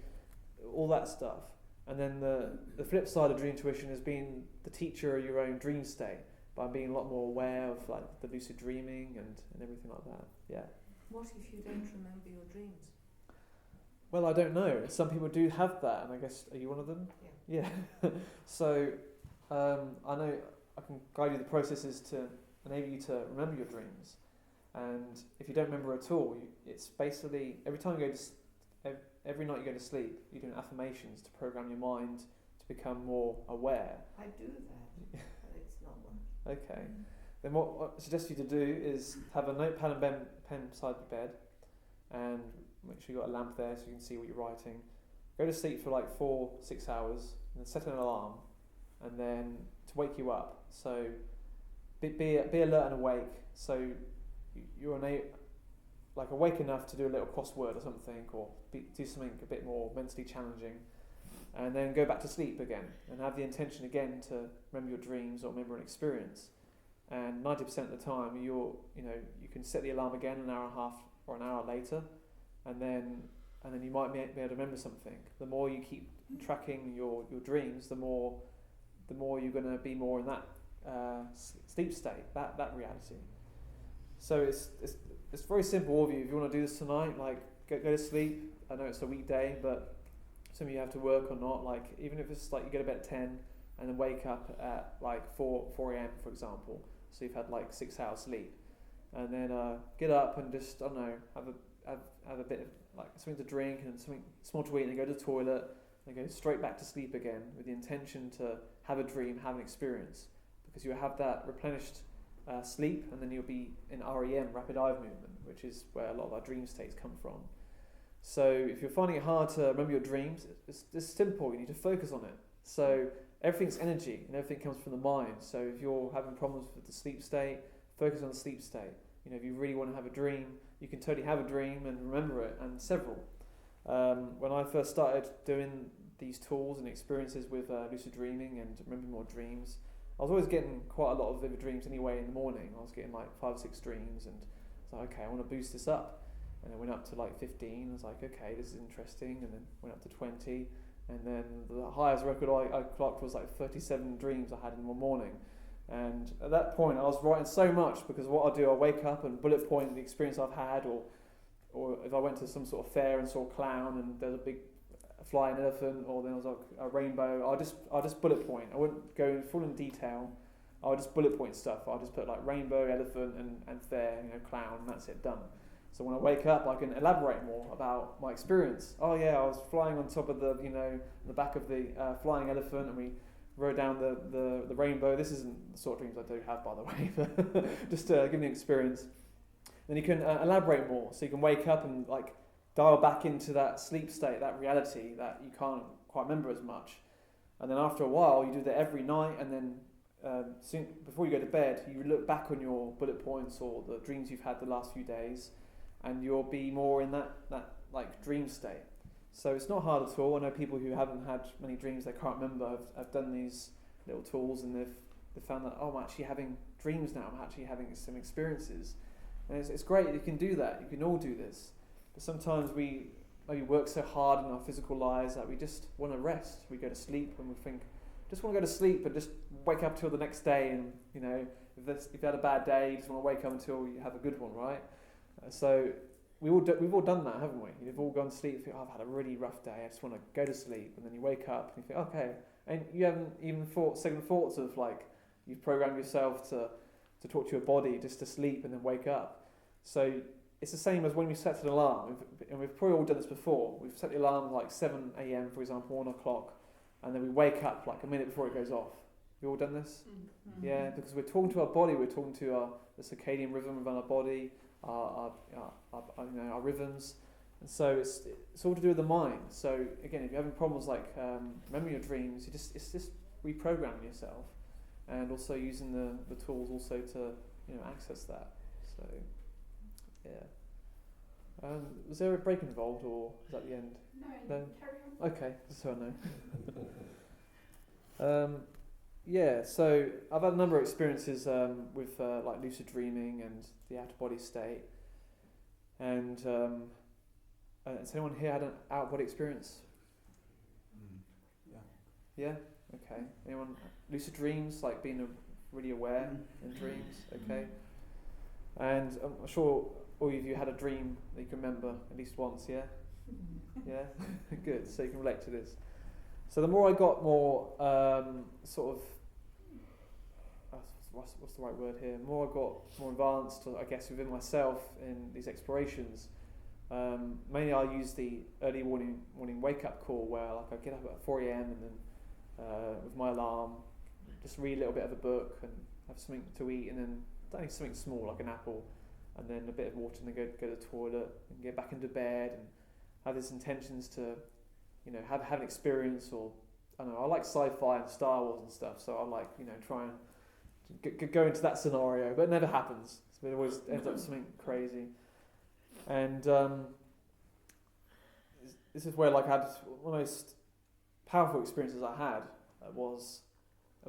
all that stuff. And then the flip side of Dream Tuition is being the teacher of your own dream state by being a lot more aware of like the lucid dreaming and everything like that. Yeah. What if you don't remember your dreams? Well, I don't know. Some people do have that, and I guess, are you one of them? Yeah. So I know I can guide you the processes to enable you to remember your dreams. And if you don't remember at all, it's basically every night you go to sleep, you're doing affirmations to program your mind to become more aware. I do that, but it's not one. Okay. then what I suggest you to do is have a notepad and pen beside the bed, and make sure you've got a lamp there so you can see what you're writing. Go to sleep for like 4-6 hours, and then set an alarm, and then to wake you up. So be alert and awake. So you're awake enough to do a little crossword or something, or do something a bit more mentally challenging, and then go back to sleep again, and have the intention again to remember your dreams or remember an experience. And 90% of the time, you can set the alarm again an hour and a half or an hour later, and then you might be able to remember something. The more you keep tracking your dreams, the more you're going to be more in that sleep state, that reality. So it's very simple of you. If you want to do this tonight, like go to sleep. I know it's a weekday, but some of you have to work or not. Like even if it's like you go to bed at 10 and then wake up at like 4 a.m. for example, so you've had like 6 hours sleep, and then get up and just, I don't know, have a bit of like something to drink and something small to eat, and then go to the toilet and go straight back to sleep again with the intention to have a dream, have an experience, because you have that replenished sleep, and then you'll be in REM, rapid eye movement, which is where a lot of our dream states come from. So if you're finding it hard to remember your dreams, it's simple. You need to focus on it. So everything's energy, and everything comes from the mind. So if you're having problems with the sleep state, focus on the sleep state. If you really want to have a dream, you can totally have a dream and remember it, and several. When I first started doing these tools and experiences with lucid dreaming and remembering more dreams, I was always getting quite a lot of vivid dreams anyway in the morning. I was getting like 5 or 6 dreams, and I was like, okay, I want to boost this up. And then went up to like 15. I was like, okay, this is interesting. And then went up to 20. And then the highest record I clocked was like 37 dreams I had in one morning. And at that point, I was writing so much, because what I do, I wake up and bullet point the experience I've had, or if I went to some sort of fair and saw a clown and there's a big flying elephant, or then there was like a rainbow, I'll just bullet point. I wouldn't go full in detail. I'll just bullet point stuff. I'll just put like rainbow, elephant, and fair, clown, and that's it, done. So when I wake up, I can elaborate more about my experience. Oh yeah, I was flying on top of the back of the flying elephant, and we rode down the rainbow. This isn't the sort of dreams I do have, by the way, but just to give you an experience. Then you can elaborate more, so you can wake up and like dial back into that sleep state, that reality that you can't quite remember as much. And then after a while, you do that every night, and then soon, before you go to bed, you look back on your bullet points or the dreams you've had the last few days, and you'll be more in that like dream state. So it's not hard at all. I know people who haven't had many dreams they can't remember have done these little tools, and they've found that, oh, I'm actually having dreams now. I'm actually having some experiences, and it's great. You can do that. You can all do this. But sometimes we maybe work so hard in our physical lives that we just want to rest. We go to sleep and we think, just want to go to sleep and just wake up till the next day. And if you had a bad day, you just want to wake up until you have a good one, right? So we've all done that, haven't we? You've all gone to sleep and think, oh, I've had a really rough day, I just want to go to sleep. And then you wake up and you think, okay. And you haven't even second thoughts of like, you've programmed yourself to talk to your body just to sleep and then wake up. So it's the same as when we set an alarm. And we've probably all done this before. We've set the alarm like 7 a.m, for example, 1 o'clock. And then we wake up like a minute before it goes off. You all done this? Mm-hmm. Yeah, because we're talking to our body, we're talking to the circadian rhythm of our body, our rhythms, and so it's all to do with the mind. So again, if you're having problems like remembering your dreams, it's just reprogramming yourself, and also using the tools also to access that. So yeah. Was there a break involved, or was that the end? No. Carry on. Okay, just so I know. Yeah, so I've had a number of experiences with like lucid dreaming and the out-of-body state. And has anyone here had an out-of-body experience? Yeah? Okay. Anyone? Lucid dreams, like being really aware in dreams? Okay. And I'm sure all of you had a dream that you can remember at least once, yeah? Yeah? Good, so you can relate to this. So the more I got more sort of, what's the right word here? The more I got more advanced, I guess, within myself in these explorations. Mainly I use the early morning wake up call, where like I get up at 4 a.m. and then with my alarm, just read a little bit of a book and have something to eat, and then only something small like an apple, and then a bit of water, and then go to the toilet and get back into bed, and have these intentions to, you know, have an experience. Or I don't know, I like sci-fi and Star Wars and stuff, so I like, you know, try and go into that scenario, but it never happens. So it always ends up something crazy. And this is where, like, I had one of the most powerful experiences I had. It was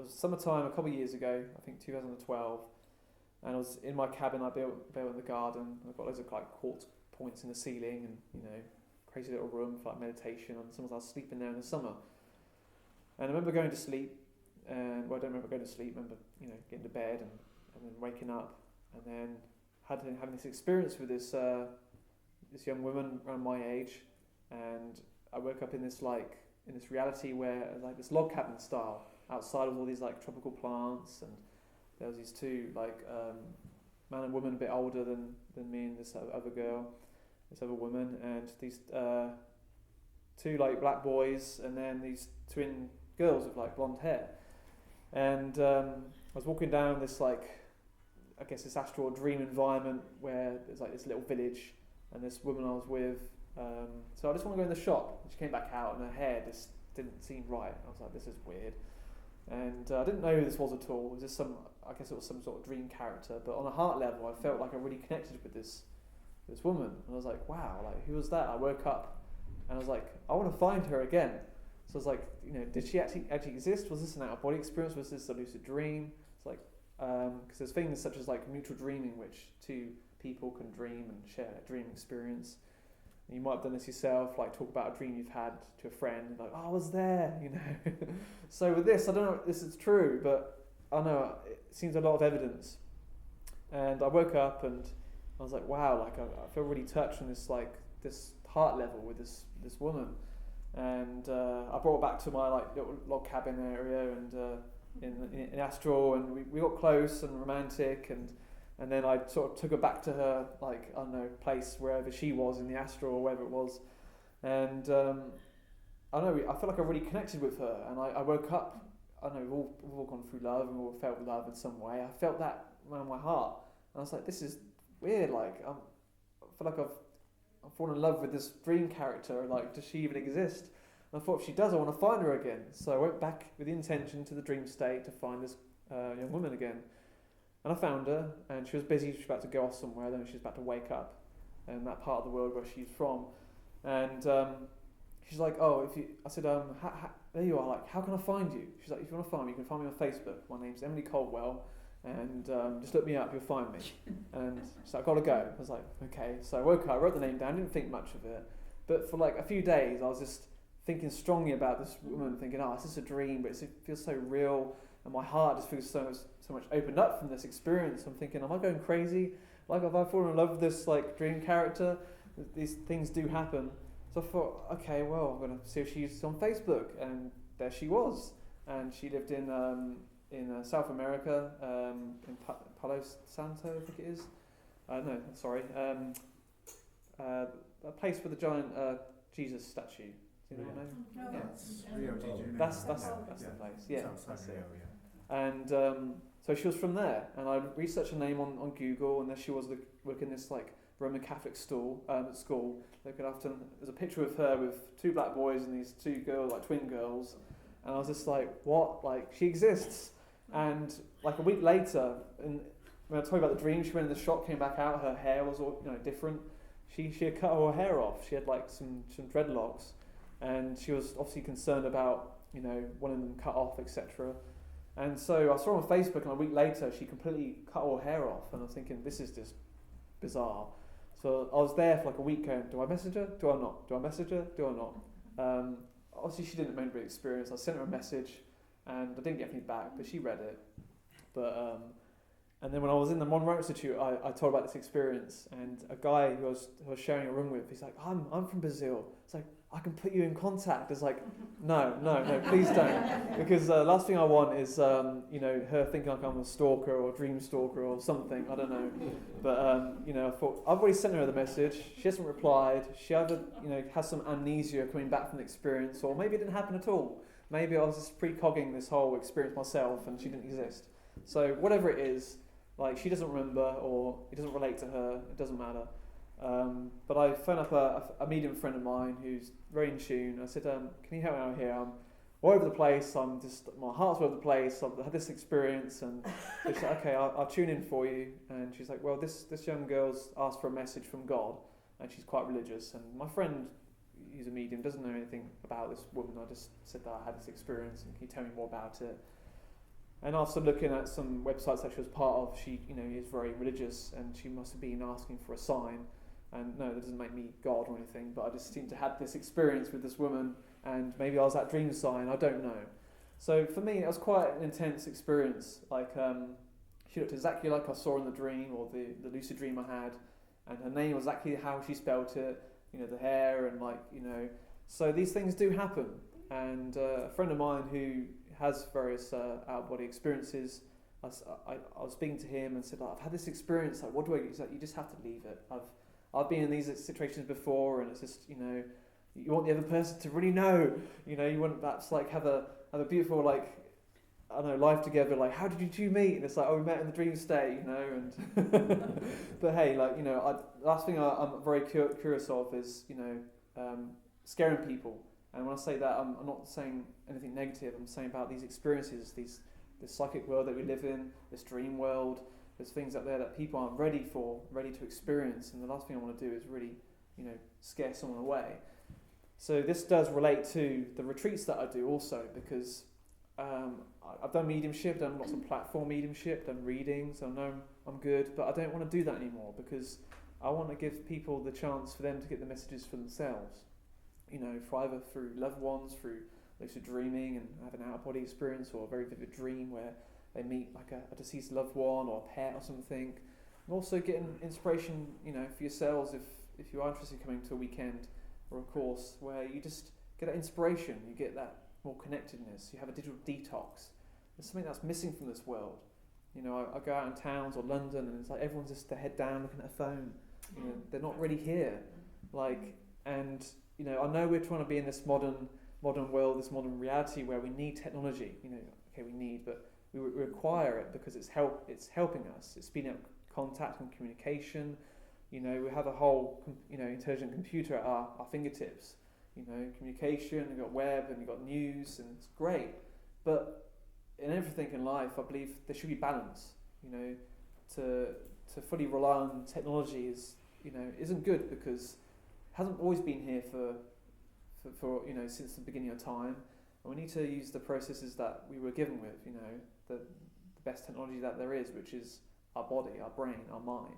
summertime a couple of years ago, I think 2012, and I was in my cabin I built in the garden. I've got loads of like quartz points in the ceiling, and, you know, crazy little room for like meditation, and sometimes I was sleeping there in the summer. And I remember going to sleep, and well, I don't remember going to sleep, I remember, you know, getting to bed and then waking up, and then having this experience with this young woman around my age. And I woke up in this reality where, like, this log cabin style, outside of all these like tropical plants, and there was these two like man and woman a bit older than me and this other girl, this other woman, and these two like black boys, and then these twin girls with like blonde hair. And I was walking down this, like, I guess this astral dream environment where there's like this little village, and this woman I was with, so I just want to go in the shop. And she came back out, and her hair just didn't seem right. I was like, this is weird. And I didn't know who this was at all. It was just I guess it was some sort of dream character. But on a heart level, I felt like I really connected with this woman. And I was like, wow, like, who was that? I woke up, and I was like, I want to find her again. So I was like, you know, did she actually exist? Was this an out-of-body experience? Was this a lucid dream? It's like, because there's things such as like mutual dreaming, which two people can dream and share a dream experience. And you might have done this yourself, like talk about a dream you've had to a friend, and like, oh, I was there, you know. So with this, I don't know if this is true, but I know it seems a lot of evidence. And I woke up and I was like, wow, like I feel really touched on this, like, this heart level with this woman. And I brought her back to my like little log cabin area, and in astral, and we got close and romantic, and then I sort of took her back to her, like, I don't know, place wherever she was in the astral or wherever it was. And I don't know, I feel like I really connected with her, and I woke up. I don't know, we've all gone through love, and we've all felt love in some way. I felt that around my heart, and I was like, this is weird. Like, I feel like I've fallen in love with this dream character. Like, does she even exist? And I thought, if she does, I want to find her again. So I went back with the intention to the dream state to find this young woman again. And I found her, and she was busy. She was about to go off somewhere. Then she was about to wake up in that part of the world where she's from. And she's like, oh, I said, there you are. Like, how can I find you? She's like, if you want to find me, you can find me on Facebook. My name's Emily Caldwell, and just look me up. You'll find me. And she's like, I've got to go. I was like, okay. So I woke up, I wrote the name down. Didn't think much of it, but for like a few days, I was just thinking strongly about this woman, thinking, oh, it's just a dream, but it feels so real, and my heart just feels so much opened up from this experience. I'm thinking, am I going crazy? Like, have I fallen in love with this like dream character? These things do happen. So I thought, okay, well, I'm going to see if she's on Facebook, and there she was, and she lived in South America, in Palo Santo, I think it is. No, sorry, a place with a giant Jesus statue. Do you know? No. Yes. Rio de Janeiro. That's the place. Yeah, that's it. And so she was from there, and I researched her name on Google, and there she was working this like Roman Catholic school. Looking after, there's a picture of her with two black boys and these two girls, like twin girls, and I was just like, what? Like, she exists. And like a week later, and when I told you about the dream, she went in the shop, came back out, her hair was all, you know, different. She had cut her hair off. She had like some dreadlocks, and she was obviously concerned about, you know, wanting them cut off, etc. And so I saw her on Facebook, and a week later she completely cut all her hair off, and I was thinking, this is just bizarre. So I was there for like a week going, do I message her? Do I not? Do I message her? Do I not? Obviously she didn't remember the experience. I sent her a message, and I didn't get anything back, but she read it. But and then when I was in the Monroe Institute, I told about this experience, and a guy who I was sharing a room with, he's like, I'm from Brazil. It's like, I can put you in contact. It's like, no, please don't, because last thing I want is you know, her thinking like I'm a stalker or a dream stalker or something. I don't know, but you know, I thought, I've already sent her the message. She hasn't replied. She either, you know, has some amnesia coming back from the experience, or maybe it didn't happen at all. Maybe I was just precogging this whole experience myself, and she didn't exist. So whatever it is, like she doesn't remember or it doesn't relate to her, it doesn't matter. But I phoned up a medium friend of mine who's very in tune. I said, can you help me out here? I'm all over the place. My heart's all over the place. I've had this experience, and she said, okay, I'll tune in for you. And she's like, well, this young girl's asked for a message from God, and she's quite religious. And my friend, who's a medium, doesn't know anything about this woman. I just said that I had this experience, and can you tell me more about it? And after looking at some websites that she was part of, she, is very religious, and she must have been asking for a sign. And no, that doesn't make me God or anything, but I just seemed to have this experience with this woman, and maybe I was that dream sign, I don't know. So for me, it was quite an intense experience. Like, she looked exactly like I saw in the dream, or the lucid dream I had, and her name was exactly how she spelt it, the hair, and so these things do happen. And a friend of mine who has various out-of-body experiences, I was speaking to him and said, I've had this experience, what do I do? He's like, you just have to leave it. I've been in these situations before, and it's just, you want the other person to really know, you want perhaps have a beautiful, life together, how did you two meet? And it's like, we met in the dream state, and but hey, last thing I'm very curious of is, scaring people. And when I say that, I'm not saying anything negative. I'm saying about these experiences, this psychic world that we live in, this dream world. There's things out there that people aren't ready to experience. And the last thing I want to do is really, scare someone away. So this does relate to the retreats that I do also, because I've done mediumship, done lots of platform mediumship, done readings. I know I'm good, but I don't want to do that anymore, because I want to give people the chance for them to get the messages for themselves. For either through loved ones, through lucid dreaming and have an out-of-body experience, or a very vivid dream where they meet a deceased loved one or a pet or something. And also getting inspiration, for yourselves if you are interested in coming to a weekend or a course where you just get that inspiration, you get that more connectedness, you have a digital detox. There's something that's missing from this world. I go out in towns or London, and it's like everyone's just their head down looking at a phone. They're not really here. And I know we're trying to be in this modern world, this modern reality where we need technology. But we require it because it's helping us. It's speeding up contact and communication. We have a whole intelligent computer at our fingertips. Communication. You've got web and you've got news, and it's great. But in everything in life, I believe there should be balance. To fully rely on technology isn't good, because hasn't always been here for since the beginning of time, and we need to use the processes that we were given with, the best technology that there is, which is our body, our brain, our mind.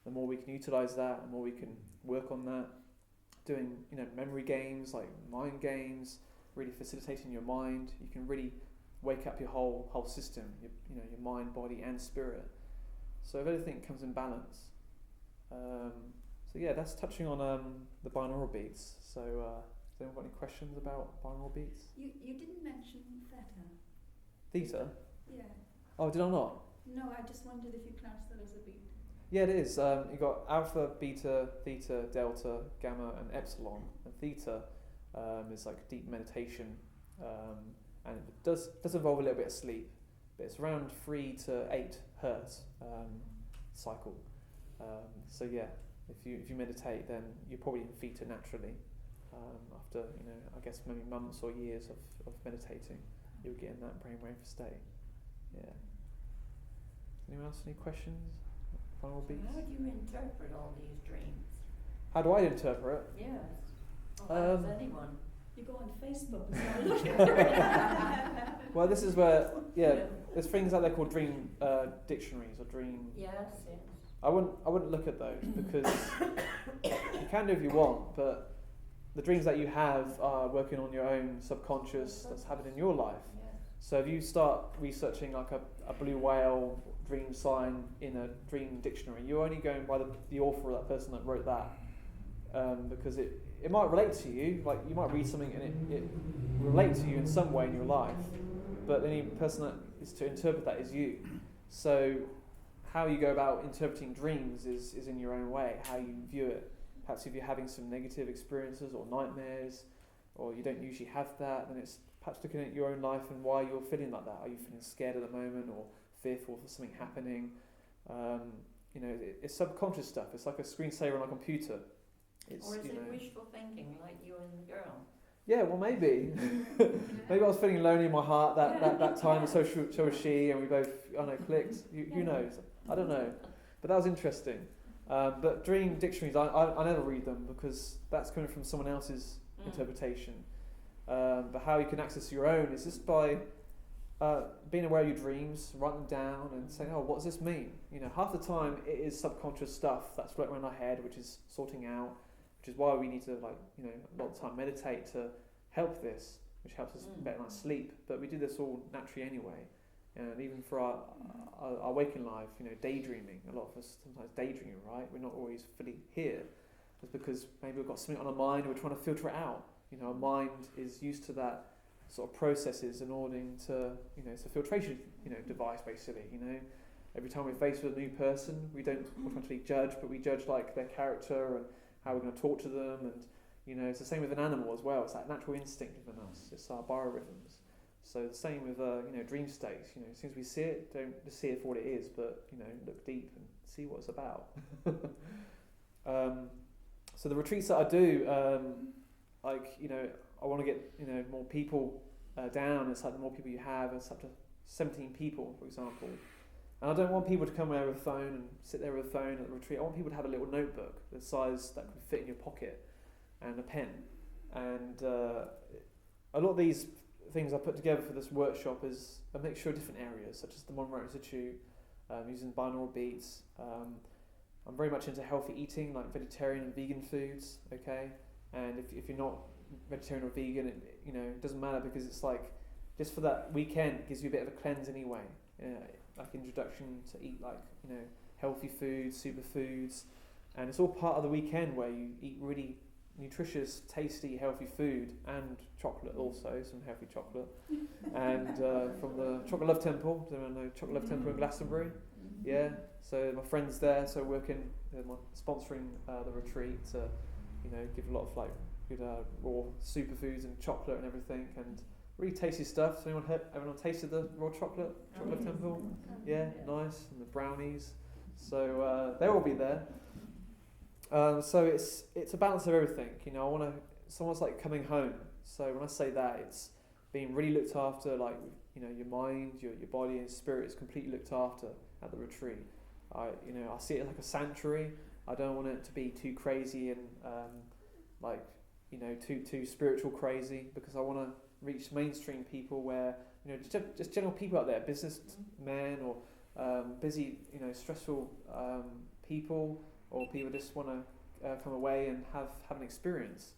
The more we can utilize that, the more we can work on that, doing memory games, like mind games, really facilitating your mind. You can really wake up your whole system, your mind, body, and spirit. So if everything comes in balance. So yeah, that's touching on the binaural beats. So has anyone got any questions about binaural beats? You didn't mention theta. Theta? Yeah. Oh, did I not? No, I just wondered if you classed that as a beat. Yeah, it is. You've got alpha, beta, theta, delta, gamma, and epsilon. And theta is like deep meditation, and it does involve a little bit of sleep, but it's around 3 to 8 hertz cycle. So yeah. If you meditate, then you're probably in theta naturally. After I guess maybe months or years of meditating, you'll get in that brainwave state. Yeah. Anyone else? Any questions? Final beats. How do you interpret all these dreams? How do I interpret it? Yes. How does anyone? You go on Facebook and start Well, this is where there's things out there called dream dictionaries or dream. Yes. I wouldn't look at those, because you can do if you want, but the dreams that you have are working on your own subconscious that's happening in your life. Yeah. So if you start researching like a blue whale dream sign in a dream dictionary, you're only going by the author or that person that wrote that, because it might relate to you. Like you might read something and it will relate to you in some way in your life, but the only person that is to interpret that is you. So how you go about interpreting dreams is in your own way, how you view it. Perhaps if you're having some negative experiences or nightmares, or you don't usually have that, then it's perhaps looking at your own life and why you're feeling like that. Are you feeling scared at the moment, or fearful of something happening. It's subconscious stuff. It's like a screensaver on a computer. Or is it wishful thinking, like you and the girl? Yeah, well, maybe. Maybe I was feeling lonely in my heart that time, and so was she, and we both, clicked. Who knows? I don't know. But that was interesting. But dream dictionaries, I never read them because that's coming from someone else's interpretation. But how you can access your own is just by being aware of your dreams, write them down, and saying, "Oh, what does this mean?" Half the time it is subconscious stuff that's floating around our head, which is sorting out. Which is why we need to, a lot of time meditate to help this, which helps us better night's sleep. But we do this all naturally anyway. And even for our waking life, daydreaming. A lot of us sometimes daydream, right? We're not always fully here. It's because maybe we've got something on our mind and we're trying to filter it out. Our mind is used to that sort of processes in order to, it's a filtration, device basically. Every time we're faced with a new person, we don't automatically judge, but we judge like their character and how we're going to talk to them, and it's the same with an animal as well. It's that natural instinct within us. It's our biorhythms. So the same with dream states. As soon as we see it, don't just see it for what it is, but look deep and see what it's about. So the retreats that I do, I want to get more people down. It's like the more people you have, it's up to 17 people, for example. And I don't want people to come there with a phone and sit there with a phone at the retreat. I want people to have a little notebook, the size that could fit in your pocket, and a pen. And a lot of these things I put together for this workshop is a mixture of different areas, such as the Monroe Institute, using binaural beats. I'm very much into healthy eating, like vegetarian and vegan foods, okay? And if you're not vegetarian or vegan, it doesn't matter, because it's like, just for that weekend, it gives you a bit of a cleanse anyway. Like introduction to eat healthy foods, superfoods, and it's all part of the weekend where you eat really nutritious, tasty, healthy food, and chocolate also, some healthy chocolate. And from the Chocolate Love Temple, does anyone know Chocolate Love Temple in Glastonbury? Yeah, so my friend's there, so working, sponsoring the retreat to, give a lot of good raw superfoods and chocolate and everything, and really tasty stuff. So everyone tasted the raw chocolate Love Temple? Yeah, nice, and the brownies. So they'll all be there. So it's a balance of everything. I want to. Someone's like coming home. So when I say that, it's being really looked after. Your mind, your body, and spirit is completely looked after at the retreat. I see it like a sanctuary. I don't want it to be too crazy and too spiritual crazy, because I want to reach mainstream people where just general people out there, businessmen or busy stressful people, or people just want to come away and have an experience.